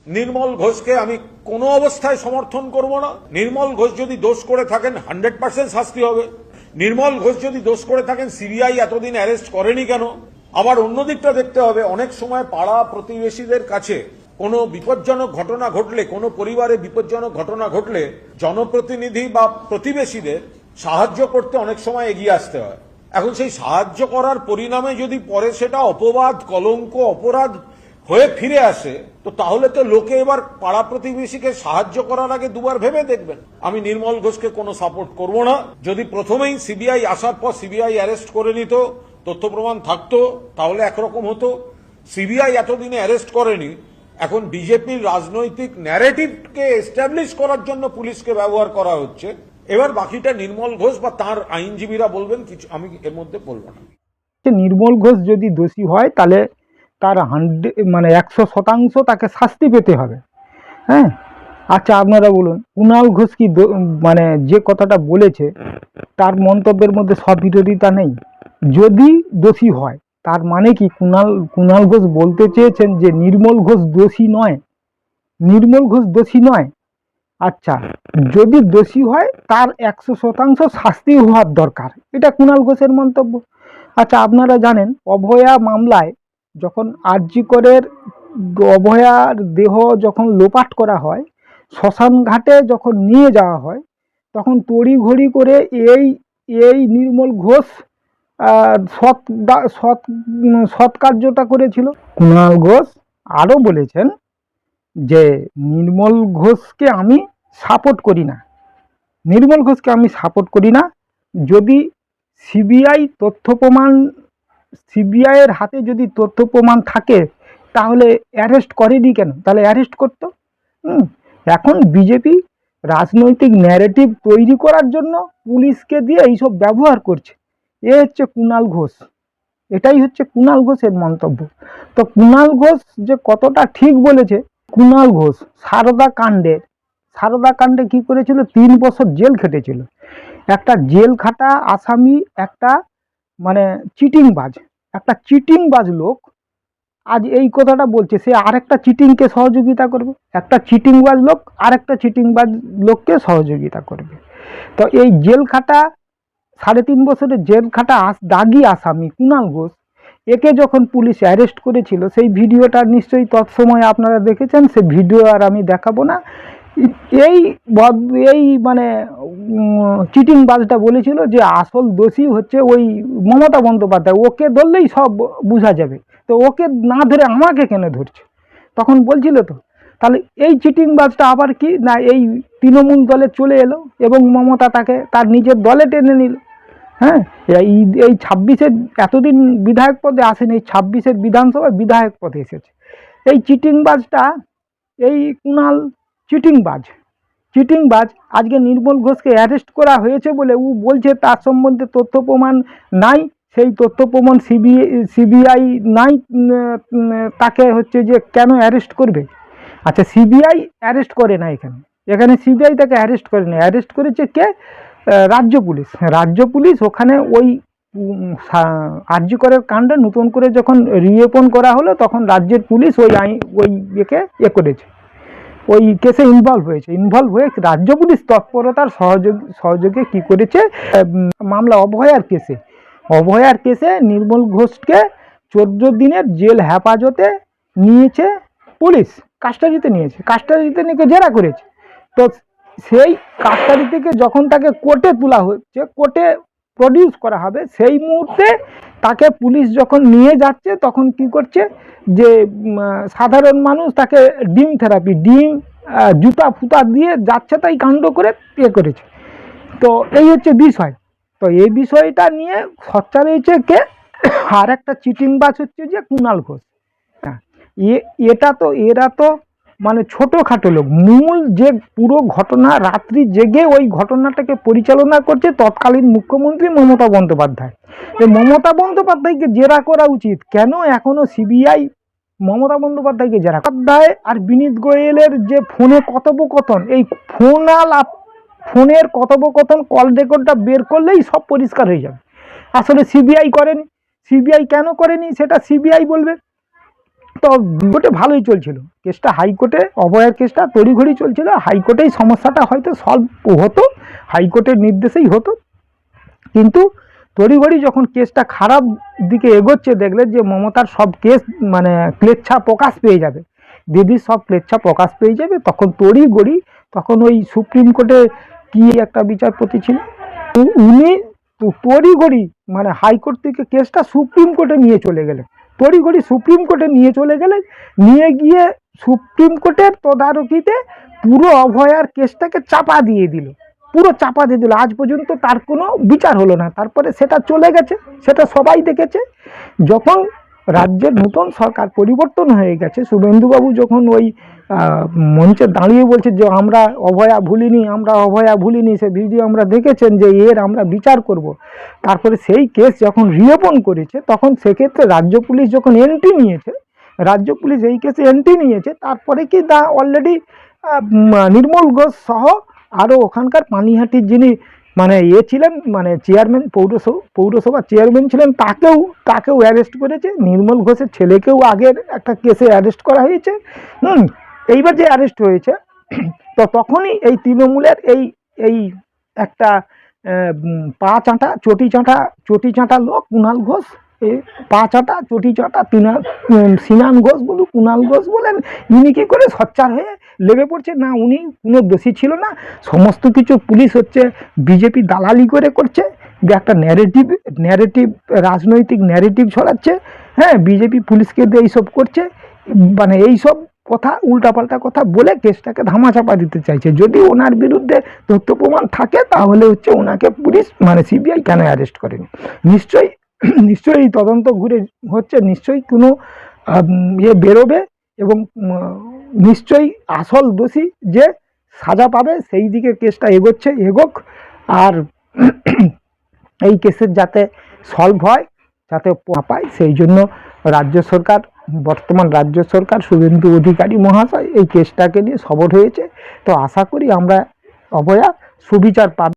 নির্মল ঘোষকে আমি কোনো অবস্থায় সমর্থন করব না। নির্মল ঘোষ যদি দোষ করে থাকেন 100% শাস্তি হবে। নির্মল ঘোষ যদি দোষ করে থাকেন সিবিআই এতদিন অ্যারেস্ট করেনি কেন? আবার অন্য দিকটা দেখতে হবে, অনেক সময় পাড়া প্রতিবেশীদের কাছে কোনো বিপজ্জনক ঘটনা ঘটলে, কোনো পরিবারে বিপজ্জনক ঘটনা ঘটলে জনপ্রতিনিধি বা প্রতিবেশীদের সাহায্য করতে অনেক সময় এগিয়ে আসতে হয়। এখন সেই সাহায্য করার পরিণামে যদি পরে সেটা অপবাদ, কলঙ্ক, অপরাধ হয়ে ফিরে আসে, তো তাহলে তো লোকে এবার পাড়া প্রতিবেশীকে সাহায্য করার আগে দুবার ভেবে দেখবেন। আমি নির্মল ঘোষকে কোনো সাপোর্ট করব না। যদি প্রথমেই সিবিআই আসার পর সিবিআই অ্যারেস্ট করে নিত, তথ্য প্রমাণ থাকতো, তাহলে একরকম হতো। সিবিআই এতদিনে অ্যারেস্ট করেনি, এখন বিজেপির রাজনৈতিক ন্যারেটিভকে এস্টাবলিশ করার জন্য পুলিশকে ব্যবহার করা হচ্ছে। এবার বাকিটা নির্মল ঘোষ বা তার আইনজীবীরা বলবেন, কিছু আমি এর মধ্যে বলবো না। নির্মল ঘোষ যদি দোষী হয় তাহলে তার 100% তাকে শাস্তি পেতে হবে। হ্যাঁ, আচ্ছা আপনারা বলুন, কুণাল ঘোষ কি যে কথাটা বলেছে তার মন্তব্যের মধ্যে সব বিরোধিতা নেই? যদি দোষী হয় তার মানে কি কুণাল ঘোষ বলতে চেয়েছেন যে নির্মল ঘোষ দোষী নয়? নির্মল ঘোষ দোষী নয়। আচ্ছা, যদি দোষী হয় তার 100% শাস্তি হওয়ার দরকার, এটা কুণাল ঘোষের মন্তব্য। আচ্ছা, আপনারা জানেন অভয়া মামলায় যখন আরজি করের অভয়ার দেহ যখন লোপাট করা হয়, শ্মশান ঘাটে যখন নিয়ে যাওয়া হয়, তখন তড়িঘড়ি করে এই নির্মল ঘোষ সৎ কার্যটা করেছিল। কুণাল ঘোষ আরও বলেছেন যে নির্মল ঘোষকে আমি সাপোর্ট করি না, নির্মল ঘোষকে আমি সাপোর্ট করি না। যদি সিবিআইয়ের হাতে যদি তথ্য প্রমাণ থাকে তাহলে অ্যারেস্ট করেনি কেন? তাহলে অ্যারেস্ট করতো। এখন বিজেপি রাজনৈতিক ন্যারেটিভ তৈরি করার জন্য পুলিশকে দিয়ে এইসব ব্যবহার করছে। এ হচ্ছে কুণাল ঘোষ, এটাই হচ্ছে কুণাল ঘোষের মন্তব্য। তো কুণাল ঘোষ যে কতটা ঠিক বলেছে, কুণাল ঘোষ সারদা কাণ্ডে কি করেছিল? 3 বছর জেল খেটেছিল। একটা জেল খাটা আসামি, একটা চিটিংবাজ লোক আজ এই কথাটা বলছে, সে আরেকটা চিটিংকে সহযোগিতা করবে। একটা চিটিংবাজ লোক আরেকটা চিটিংবাজ লোককে সহযোগিতা করবে। তো এই জেল খাটা 3.5 বছরের জেল খাটা দাগি আসামি কুণাল ঘোষ, একে যখন পুলিশ অ্যারেস্ট করেছিল, সেই ভিডিওটা নিশ্চয়ই তৎসময় আপনারা দেখেছেন, সে ভিডিও আর আমি দেখাবো না। এই চিটিংবাজটা বলেছিল যে আসল দোষী হচ্ছে ওই মমতা বন্দ্যোপাধ্যায়, ওকে ধরলেই সব বোঝা যাবে, তো ওকে না ধরে আমাকে কেন ধরছে? তখন বলছিল তো। তাহলে এই চিটিংবাজটা আবার কি না, এই তৃণমূল দলে চলে এলো এবং মমতা তাকে তার নিজের দলে টেনে নিল। হ্যাঁ, এই 26-এর এতদিন বিধায়ক পদে আসেনি, এই 26-এর বিধানসভায় বিধায়ক পদে এসেছে। এই চিটিংবাজটা, এই কুণাল চিটিংবাজ আজকে নির্মল ঘোষকে অ্যারেস্ট করা হয়েছে বলে ও বলছে তার সম্বন্ধে তথ্য প্রমাণ নাই, সেই তথ্য প্রমাণ সিবিআই নাই, তাকে হচ্ছে যে কেন অ্যারেস্ট করবে? আচ্ছা, সিবিআই অ্যারেস্ট করে না, এখানে সিবিআই তাকে অ্যারেস্ট করে না, অ্যারেস্ট করেছে কে? রাজ্য পুলিশ ওখানে ওই আরজি করের কাণ্ডে নতুন করে যখন রিওপেন করা হলো, তখন রাজ্যের পুলিশ ওই করেছে, ওই কেসে ইনভলভ হয়ে রাজ্য পুলিশ তৎপরতার সহযোগে কি করেছে, মামলা অভয়ার কেসে নির্মল ঘোষকে 14 দিনের জেল হেফাজতে নিয়েছে পুলিশ, কাস্টাডিতে নিয়ে জেরা করেছে। তো সেই কাস্টাডি থেকে যখন তাকে কোর্টে তোলা হচ্ছে, কোর্টে প্রডিউস করা হবে, সেই মুহূর্তে তাকে পুলিশ যখন নিয়ে যাচ্ছে, তখন কি করছে যে সাধারণ মানুষ তাকে ডিম জুতা ফুতা দিয়ে যাচ্ছে তাই কাণ্ড করে করেছে। তো এই হচ্ছে বিষয়। তো এই বিষয়টা নিয়ে সোচ্চার হয়েছে কে? আর একটা চিটিংবাজ হচ্ছে যে কুণাল ঘোষ। এরা তো ছোটখাটো লোক। মূল যে পুরো ঘটনা, রাত্রি জেগে ওই ঘটনাটাকে পরিচালনা করছে তৎকালীন মুখ্যমন্ত্রী মমতা বন্দ্যোপাধ্যায়। এই মমতা বন্দ্যোপাধ্যায়কে জেরা করা উচিত। কেন এখনো সিবিআই মমতা বন্দ্যোপাধ্যায়কে জেরা? আর বিনীত গোয়েলের যে ফোনে কথোপকথন, এই ফোনের কথোপকথন কল রেকর্ডটা বের করলেই সব পরিষ্কার হয়ে যাবে। আসলে সিবিআই করেনি। সিবিআই কেন করেনি সেটা সিবিআই বলবে। তো কোর্টে ভালোই চলছিল কেসটা, হাইকোর্টে অভয়ার কেসটা তড়িঘড়ি চলছিল, হাইকোর্টেই সমস্যাটা হয়তো সলভ হতো, হাইকোর্টের নির্দেশেই হতো। কিন্তু তড়িঘড়ি যখন কেসটা খারাপ দিকে এগোচ্ছে, দেখলেন যে মমতার সব কেস মানে ক্লেচ্ছা প্রকাশ পেয়ে যাবে, দিদির সব ক্লেচ্ছা প্রকাশ পেয়ে যাবে, তখন তড়িঘড়ি তখন ওই সুপ্রিম কোর্টে কি একটা বিচারপতি ছিল, উনি তড়িঘড়ি মানে হাইকোর্ট থেকে কেসটা সুপ্রিম কোর্টে নিয়ে চলে গেলেন, তড়িঘড়ি সুপ্রিম কোর্টে নিয়ে চলে গেলেন, নিয়ে গিয়ে সুপ্রিম কোর্টের তদারকিতে পুরো অভয়ার কেসটাকে চাপা দিয়ে দিল, পুরো চাপা দিয়ে দিল। আজ পর্যন্ত তার কোনো বিচার হলো না। তারপরে সেটা চলে গেছে, সেটা সবাই দেখেছে। যখন রাজ্যের নতুন সরকার পরিবর্তন হয়ে গেছে, শুভেন্দুবাবু যখন ওই মঞ্চে দাঁড়িয়ে বলছে যে আমরা অভয়া ভুলিনি, আমরা অভয়া ভুলিনি, সে ভিডিও আমরা দেখেছেন যে এর আমরা বিচার করব। তারপরে সেই কেস যখন রিওপেন করেছে, তখন সেক্ষেত্রে রাজ্য পুলিশ যখন এন্ট্রি নিয়েছে, রাজ্য পুলিশ এই কেসে এন্ট্রি নিয়েছে, তারপরে কি অলরেডি নির্মল ঘোষ সহ আরও ওখানকার পানিহাটির যিনি মানে ছিলেন মানে চেয়ারম্যান, পৌরসভার চেয়ারম্যান ছিলেন, তাকেও অ্যারেস্ট করেছে। নির্মল ঘোষের ছেলেকেও আগের একটা কেসে অ্যারেস্ট করা হয়েছে। এইবার যে অ্যারেস্ট হয়েছে, তো তখনই এই তৃণমূলের এই একটা পা চাঁটা চটি চাঁটা লোক কুণাল ঘোষ, পা চাঁটা চটি চাঁটা সিনান ঘোষ বলুন, কুণাল ঘোষ বলেন, ইনি কি করে সোচ্চার হয়ে লেগে পড়ছে না উনি কোনো দোষী ছিল না, সমস্ত কিছু পুলিশ হচ্ছে বিজেপি দালালি করে করছে, একটা ন্যারেটিভ রাজনৈতিক ন্যারেটিভ ছড়াচ্ছে। হ্যাঁ, বিজেপি পুলিশকে দিয়ে এইসব করছে, মানে এইসব কথা উল্টাপাল্টা কথা বলে কেসটাকে ধামাচাপা দিতে চাইছে। যদি ওনার বিরুদ্ধে তথ্য প্রমাণ থাকে তাহলে হচ্ছে ওনাকে পুলিশ মানে সিবিআই কেন অ্যারেস্ট করেনি, নিশ্চয়ই তদন্ত ঘুরে হচ্ছে, নিশ্চয়ই কোনো বেরোবে এবং নিশ্চয়ই আসল দোষী যে সাজা পাবে, সেই দিকে কেসটা এগোক। আর এই কেসের যাতে সলভ হয়, যাতে পায়, সেই জন্য বর্তমান রাজ্য সরকার শুভেন্দু অধিকারী মহাশয় এই কেসটাকে নিয়ে সবর হয়েছে। তো আশা করি আমরা অভয়া সুবিচার পাবে।